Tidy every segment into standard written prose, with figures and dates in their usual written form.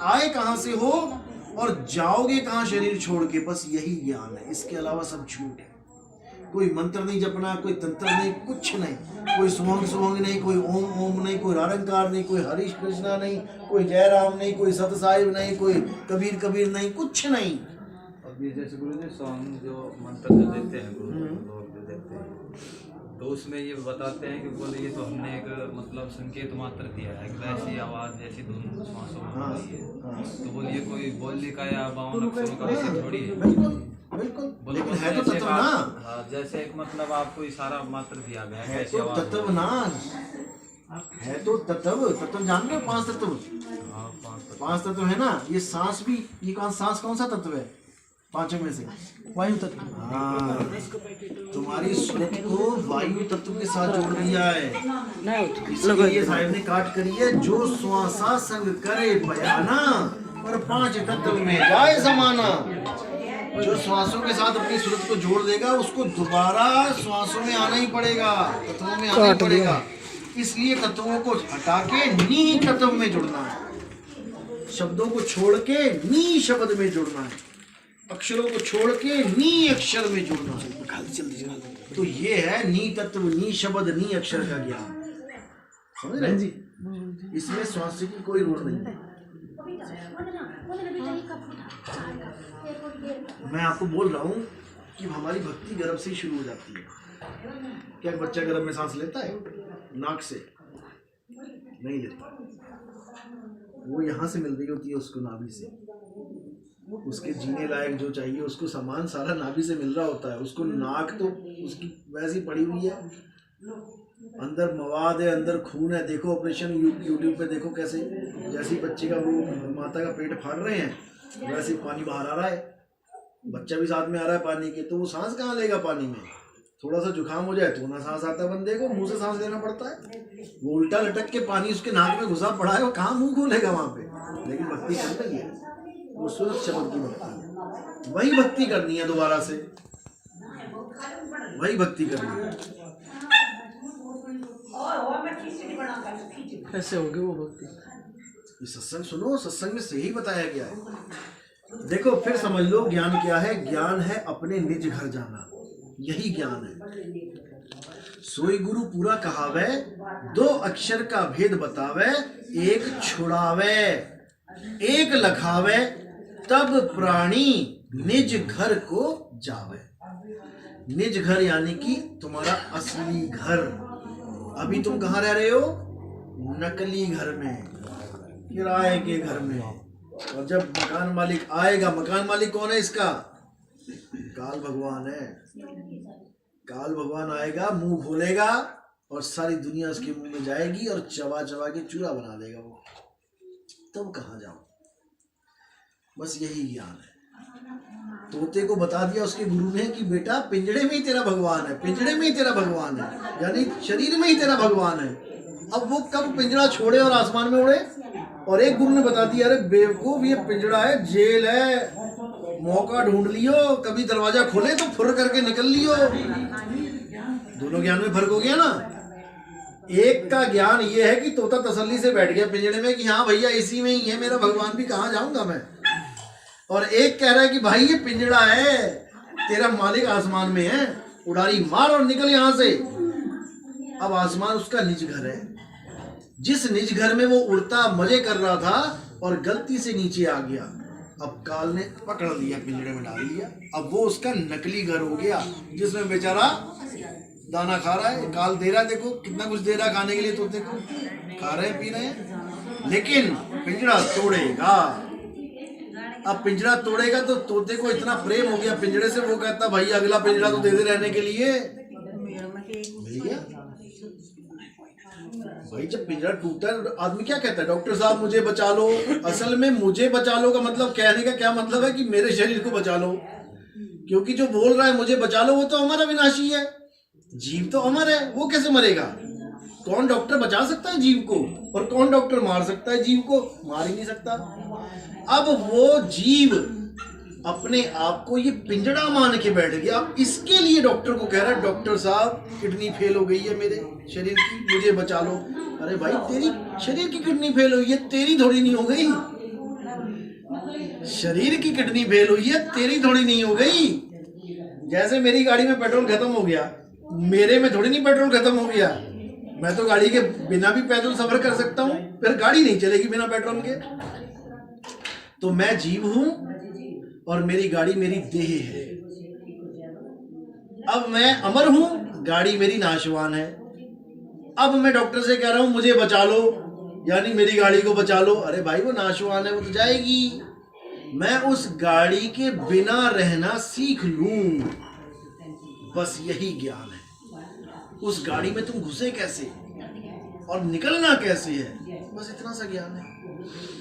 आए कहां से हो और जाओगे कहां शरीर छोड़ के, बस यही ज्ञान है। इसके अलावा सब झूठ है। कोई मंत्र नहीं जपना, कोई तंत्र नहीं, कुछ नहीं, कोई सुमंग सुमंग नहीं, कोई ओम ओम नहीं, कोई निरंकार नहीं, कोई हरीश कृष्णा नहीं, कोई जयराम नहीं, कोई सत साहिब नहीं, कोई कबीर कबीर नहीं, कुछ नहीं। अभी जैसे गुरु जी सॉन्ग जो मंत्र जो देते हैं गुरु लोग जो देते हैं, तो उसमें ये बताते हैं कि बोले ये तो हमने एक मतलब संकेत मात्र दिया है, वैसी आवाज जैसी धुन श्वासों में हो रही है, तो बोलिए कोई बोलने का या 52 अक्षरों का वैसे थोड़ी है। बिल्कुल, लेकिन है तो तत्व ना। जैसे एक मतलब आपको इशारा मात्र दिया गया है तो तत्व ना, है तो तत्व जान रहे हो? 5 तत्व, 5 तत्व है ना। ये सांस भी, ये सांस कौन सा तत्व है 5 में से? वायु तत्व। हाँ, तुम्हारी सुरत को वायु तत्व के साथ जोड़ दिया है। इसलिए साहिब ने काट करी है, जो श्वासा संग करे बयाना और 5 तत्व में जाए समाना। जो श्वासों के साथ अपनी सूरत को जोड़ देगा उसको दोबारा श्वासों में आना ही पड़ेगा, तत्वों में आना ही पड़ेगा। इसलिए तत्वों को हटा के नी तत्व में जुड़ना है, शब्दों को छोड़ के नी शब्द में जुड़ना है, अक्षरों को छोड़ के नी अक्षर में जुड़ना है। तो ये है नी तत्व, नी शब्द, नी अक्षर का ज्ञान। समझ रहे जी? इसमें श्वास की कोई रोड़ नहीं है। मैं आपको बोल रहा हूँ कि हमारी भक्ति गर्भ से ही शुरू हो जाती है। क्या बच्चा गर्भ में सांस लेता है? नाक से नहीं लेता, वो यहाँ से मिल रही होती है उसको, नाभि से। उसके जीने लायक जो चाहिए उसको सामान सारा नाभि से मिल रहा होता है। उसको नाक तो उसकी वैसी पड़ी हुई है, अंदर मवाद है, अंदर खून है। देखो ऑपरेशन यूट्यूब पे देखो कैसे, जैसे बच्चे का वो माता का पेट फाड़ रहे हैं वैसे पानी बाहर आ रहा है, बच्चा भी साथ में आ रहा है पानी के। तो वो सांस कहाँ लेगा पानी में? थोड़ा सा जुकाम हो जाए तो ना सांस आता है बंदे को, मुंह से सांस लेना पड़ता है। वो उल्टा लटक के पानी उसके नाक में घुसा पड़ा है, वो कहाँ मुंह खोलेगा वहां पे? लेकिन भक्ति कर रही है, वो सूरज शब्द की भक्ति है। वही भक्ति करनी है, दोबारा से वही भक्ति करनी है। कैसे होगी वो भक्ति? ये सत्संग सुनो, सत्संग में सही बताया गया है। देखो फिर समझ लो ज्ञान क्या है। ज्ञान है अपने निज घर जाना, यही ज्ञान है। सोई गुरु पूरा कहावे, 2 अक्षर का भेद बतावे, 1 छुड़ावे 1 लखावे, तब प्राणी निज घर को जावे। निज घर यानी कि तुम्हारा असली घर। अभी तुम कहाँ रह रहे हो? नकली घर में, किराए के घर में। और जब मकान मालिक आएगा, मकान मालिक कौन है इसका? काल भगवान है। काल भगवान आएगा, मुंह खोलेगा और सारी दुनिया उसके मुंह में जाएगी और चबा चबा के चूरा बना देगा वो। तब कहाँ जाओ? बस यही ज्ञान है। तोते को बता दिया उसके गुरु ने कि बेटा पिंजड़े में ही तेरा भगवान है, पिंजड़े में ही तेरा भगवान है, यानी शरीर में ही तेरा भगवान है। अब वो कब पिंजड़ा छोड़े और आसमान में उड़े? और एक गुरु ने बता दिया, अरे बेवकूफ ये पिंजड़ा है, जेल है, मौका ढूंढ लियो, कभी दरवाजा खोले तो फुर करके निकल लियो। दोनों ज्ञान में फर्क हो गया ना। एक का ज्ञान ये है कि तोता तसल्ली से बैठ गया पिंजड़े में कि हाँ भैया इसी में ही है मेरा भगवान, भी कहाँ जाऊंगा मैं। और एक कह रहा है कि भाई ये पिंजड़ा है, तेरा मालिक आसमान में है, उड़ारी मार और निकल यहाँ से। अब आसमान उसका निज घर है। जिस निज घर में वो उड़ता मजे कर रहा था और गलती से नीचे आ गया, अब काल ने पकड़ लिया, पिंजड़े में डाल लिया। अब वो उसका नकली घर हो गया जिसमें बेचारा दाना खा रहा है। काल दे रहा है, देखो कितना कुछ दे रहा है खाने के लिए, तोते को खा रहे हैं, पी रहे हैं, लेकिन पिंजड़ा तोड़ेगा। अब पिंजड़ा तोड़ेगा तो तोते को इतना प्रेम हो गया पिंजड़े से, वो कहता भाई अगला पिंजड़ा तो दे दे रहने के लिए। मिल गया भाई। जब पिंजरा टूटा आदमी क्या कहता है? डॉक्टर साहब मुझे बचा लो। असल में मुझे बचा लो का मतलब, कहने का क्या मतलब है कि मेरे शरीर को बचा लो, क्योंकि जो बोल रहा है मुझे बचा लो वो तो अमर अविनाशी है। जीव तो अमर है, वो कैसे मरेगा? कौन डॉक्टर बचा सकता है जीव को? और कौन डॉक्टर मार सकता है जीव को? मार ही नहीं सकता। अब वो जीव अपने आप को ये पिंजड़ा मान के बैठ गया। अब इसके लिए डॉक्टर को कह रहा है, डॉक्टर साहब किडनी फेल हो गई है मेरे शरीर की, मुझे बचा लो। अरे भाई तेरी शरीर की किडनी फेल हुई है, तेरी थोड़ी नहीं हो गई। शरीर की किडनी फेल हुई है, तेरी थोड़ी नहीं हो गई। जैसे मेरी गाड़ी में पेट्रोल खत्म हो गया, मेरे में थोड़ी नहीं पेट्रोल खत्म हो गया। मैं तो गाड़ी के बिना भी पैदल सफर कर सकता हूँ, फिर गाड़ी नहीं चलेगी बिना पेट्रोल के। तो मैं जीव हूं और मेरी गाड़ी मेरी देह है। अब मैं अमर हूं, गाड़ी मेरी नाशवान है। अब मैं डॉक्टर से कह रहा हूं मुझे बचा लो, यानी मेरी गाड़ी को बचा लो। अरे भाई वो नाशवान है, वो तो जाएगी। मैं उस गाड़ी के बिना रहना सीख लूं, बस यही ज्ञान है। उस गाड़ी में तुम घुसे कैसे और निकलना कैसे है, बस इतना सा ज्ञान है।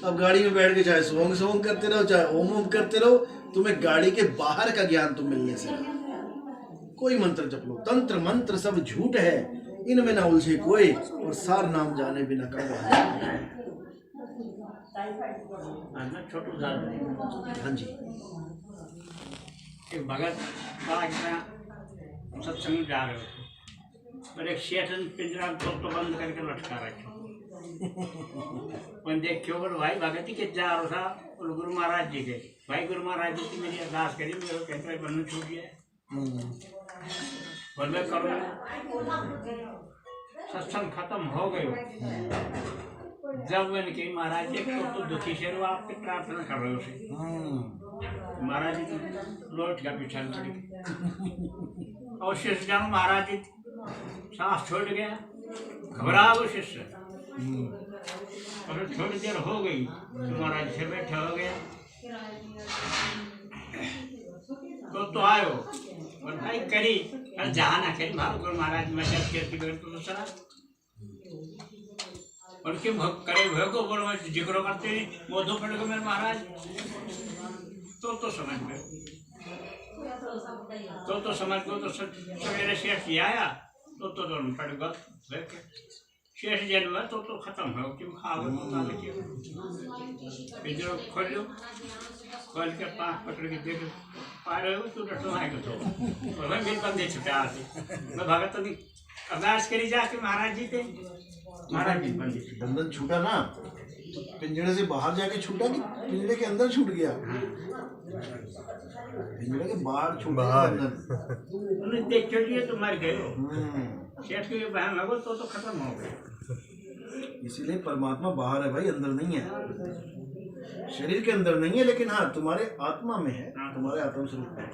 अब गाड़ी में बैठ के चाहे सोंग सोंग करते रहो, चाहे ओम ओम करते रहो, तुम्हें गाड़ी के बाहर का ज्ञान तो मिलने से कोई मंत्र जप लो, तंत्र मंत्र सब झूठ है, इनमें ना उलझे कोई, और सार नाम जाने बिना कब। छोटू हाँ जी। एक भगत सत्संग जा रहे थे, और एक शेठ पिंजरा तो बंद करके लटका रखे। देखियो बोलो भाई भगत के जा रहा था, और गुरु महाराज जी के भाई, गुरु महाराज जी की मेरी अरदास करी, मेरे कहते हैं बंधन छूट गया। बोले करो, सत्संग खत्म हो गए। जब मैंने कही महाराज जी तो दुखी से आपकी प्रार्थना कर रहे हो, महाराज जी लौट गया पीछा और शिष्य जानो महाराज जी सांस छोड़ गया, घबरा वो शिष्य। और थोड़ी देर हो गई तो महाराज से बैठे हो गया, तो आयो और भाई करी जहाँ ना करी भाव गुरु महाराज में तो सरा और क्यों करे हुए को बोलो मैं जिक्र करते मोधो पड़ गए मेरे महाराज। तो समझ में तो समझ गो। तो सवेरे शेष आया तो पड़ गया शेष जन्म है तो खत्म हो क्यों खाओ पिंजरो खोलो, खोल के पाँच पकड़ के देख पा रहे हो तू डटो आएगा तो मैं मेरे बंदे छुटा आते मैं भगत तो अरदास करी जाके महाराज जी थे, महाराज जी बंधन छूटा ना, पिंजरे से बाहर जाके छूटा कि पिंजरे के अंदर छूट गया? पिंजरे के बाहर छूट गया। देख चलिए तो मर गए, शेठ के बहन लगो तो खत्म हो गए। इसीलिए परमात्मा बाहर है भाई, अंदर नहीं है। शरीर के अंदर नहीं है, लेकिन हाँ तुम्हारे आत्मा में है, तुम्हारे आत्म स्वरूप में।